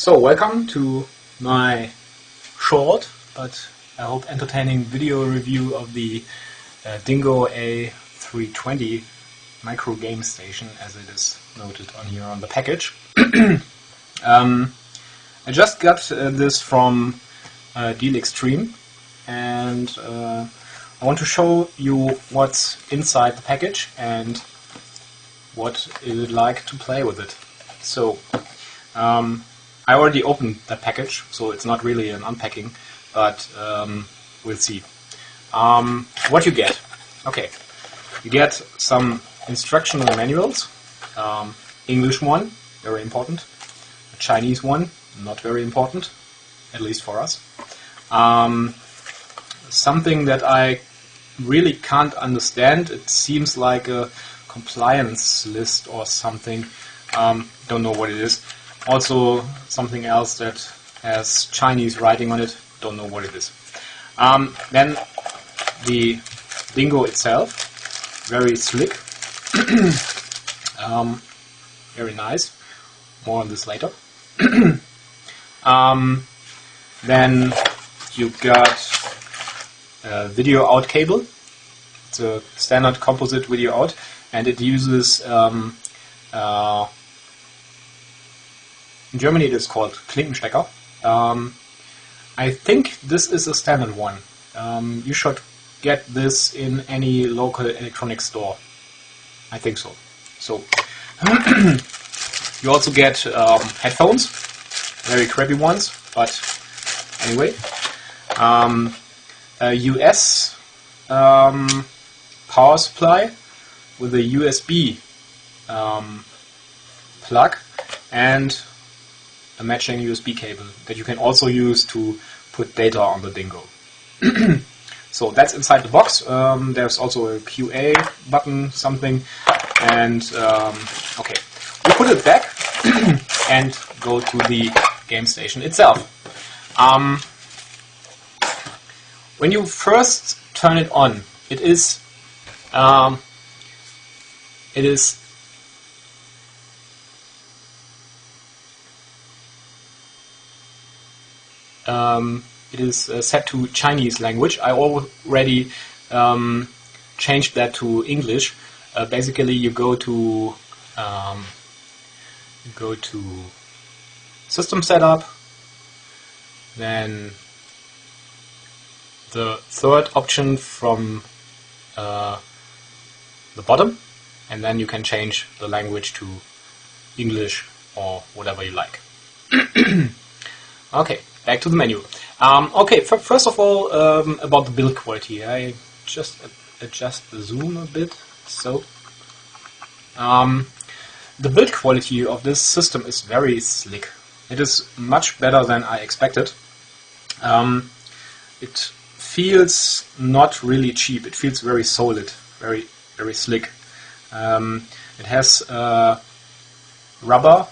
So, welcome to my short, but I hope entertaining video review of the Dingoo A320 micro game station, as it is noted on here on the package. I just got this from Deal Extreme, and I want to show you what's inside the package and what it would like to play with it. So, I already opened the package, so it's not really an unpacking, but we'll see. What you get? Okay, you get some instructional manuals. English one, very important. A Chinese one, not very important, at least for us. Something that I really can't understand. It seems like a compliance list or something. Don't know what it is. Also something else that has Chinese writing on it. Don't know what it is. Then the Dingoo itself, very slick. Very nice. More on this later. Then you got a video out cable. It's a standard composite video out, and it uses in Germany it is called Klinkenstecker. I think this is a standard one. You should get this in any local electronics store. I think so. So you also get headphones, very crappy ones, but anyway. A US power supply with a USB plug and a matching USB cable that you can also use to put data on the Dingoo. So that's inside the box. There's also a QA button, something, and okay, we put it back and go to the game station itself. When you first turn it on, it is set to Chinese language. I already changed that to English. Basically, you go to System Setup, then the third option from the bottom, and then you can change the language to English or whatever you like. Okay, back to the menu. Okay, first of all, about the build quality. I just adjust the zoom a bit. So, the build quality of this system is very slick. It is much better than I expected. It feels not really cheap. It feels very solid, very slick. It has rubber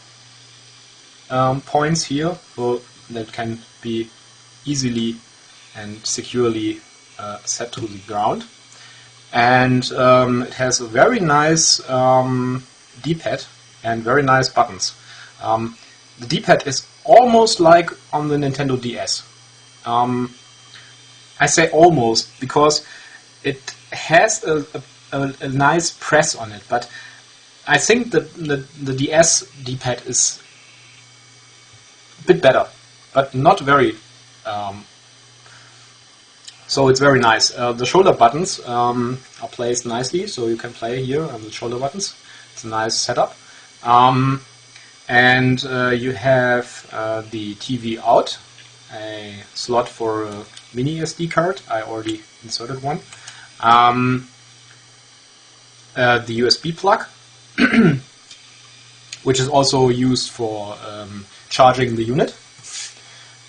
points here, so that can be easily and securely set to the ground. And it has a very nice D-pad and very nice buttons. The D-pad is almost like on the Nintendo DS. I say almost because it has a nice press on it, but I think that the DS D-pad is a bit better, but not very. So it's very nice. The shoulder buttons are placed nicely, so you can play here on the shoulder buttons. It's a nice setup. And you have the TV out, a slot for a mini SD card. I already inserted one. The USB plug, which is also used for charging the unit.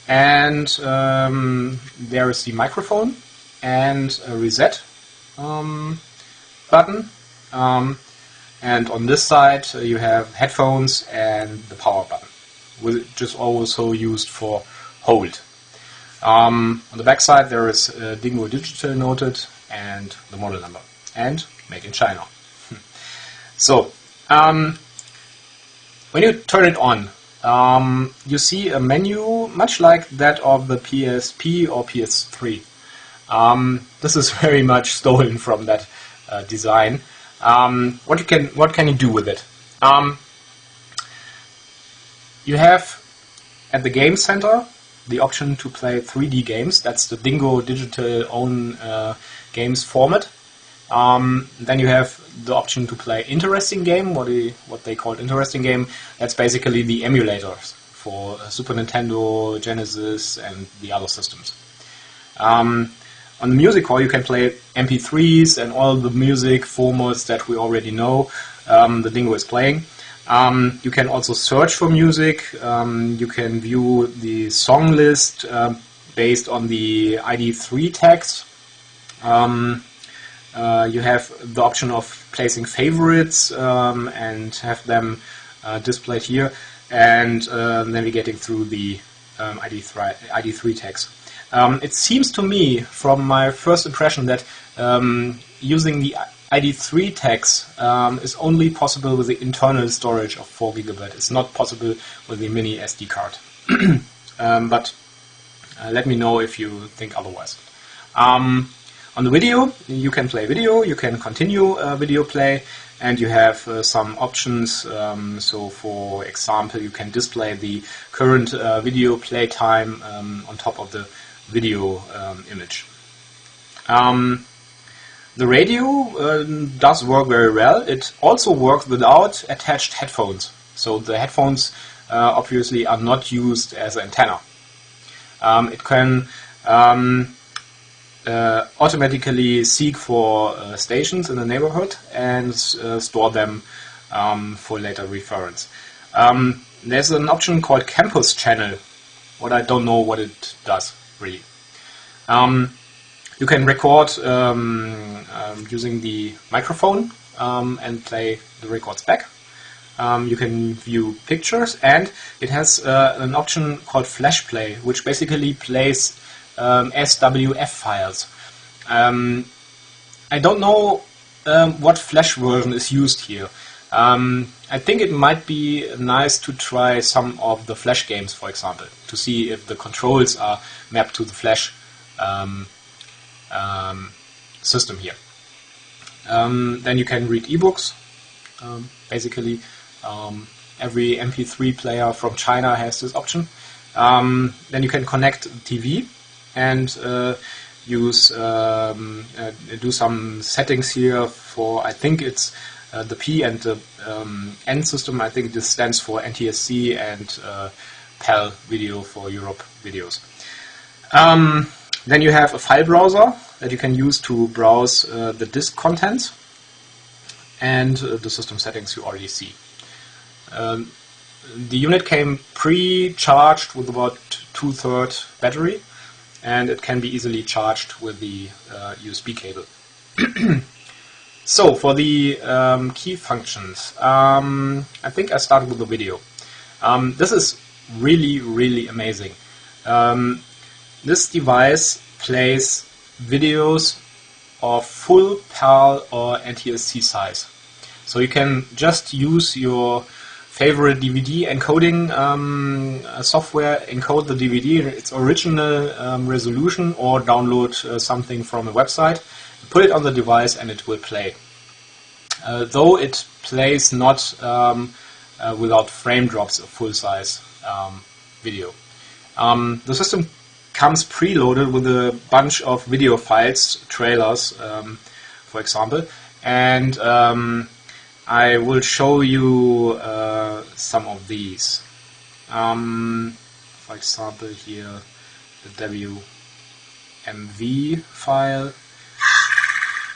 And there is the microphone and a reset button. And on this side you have headphones and the power button, which is also used for hold. On the back side there is Dingoo Digital noted and the model number and made in China. So when you turn it on, you see a menu much like that of the PSP or PS3. This is very much stolen from that design. What can you do with it? You have at the Game Center the option to play 3D games. That's the Dingoo digital own games format. Then you have the option to play interesting game, what they call interesting game. That's basically the emulators for Super Nintendo, Genesis, and the other systems. On the music hall, you can play MP3s and all the music formats that we already know the Dingoo is playing. You can also search for music. You can view the song list based on the ID3 tags. You have the option of placing favorites and have them displayed here, and navigating through the ID3 tags. It seems to me, from my first impression, that using the ID3 tags is only possible with the internal storage of 4 GB. It's not possible with the mini SD card. But let me know if you think otherwise. On the video, you can play video, you can continue video play, and you have some options. So, for example, you can display the current video play time on top of the video image. The radio does work very well. It also works without attached headphones. So the headphones obviously are not used as an antenna. It can automatically seek for stations in the neighborhood and store them for later reference. There's an option called Campus Channel, what I don't know what it does really. You can record using the microphone and play the records back. You can view pictures, and it has an option called Flash Play, which basically plays SWF files. I don't know what Flash version is used here. I think it might be nice to try some of the Flash games, for example, to see if the controls are mapped to the Flash system here. Then you can read ebooks. Basically, every MP3 player from China has this option. Then you can connect the TV and use do some settings here for, I think it's the P and the N system. I think this stands for NTSC and PAL video for Europe videos. Then you have a file browser that you can use to browse the disk contents, and the system settings you already see. The unit came pre-charged with about 2/3 battery, and it can be easily charged with the USB cable. So, for the key functions, I think I started with the video. This is really amazing. This device plays videos of full PAL or NTSC size. So you can just use your favorite DVD encoding software, encode the DVD in its original resolution, or download something from a website, put it on the device, and it will play. Though it plays not without frame drops of full-size video. The system comes preloaded with a bunch of video files, trailers, for example, and I will show you some of these. For example, here the WMV file,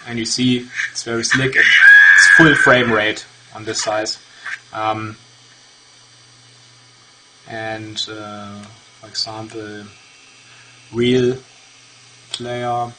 and you see it's very slick and it's full frame rate on this size. And for example, real player.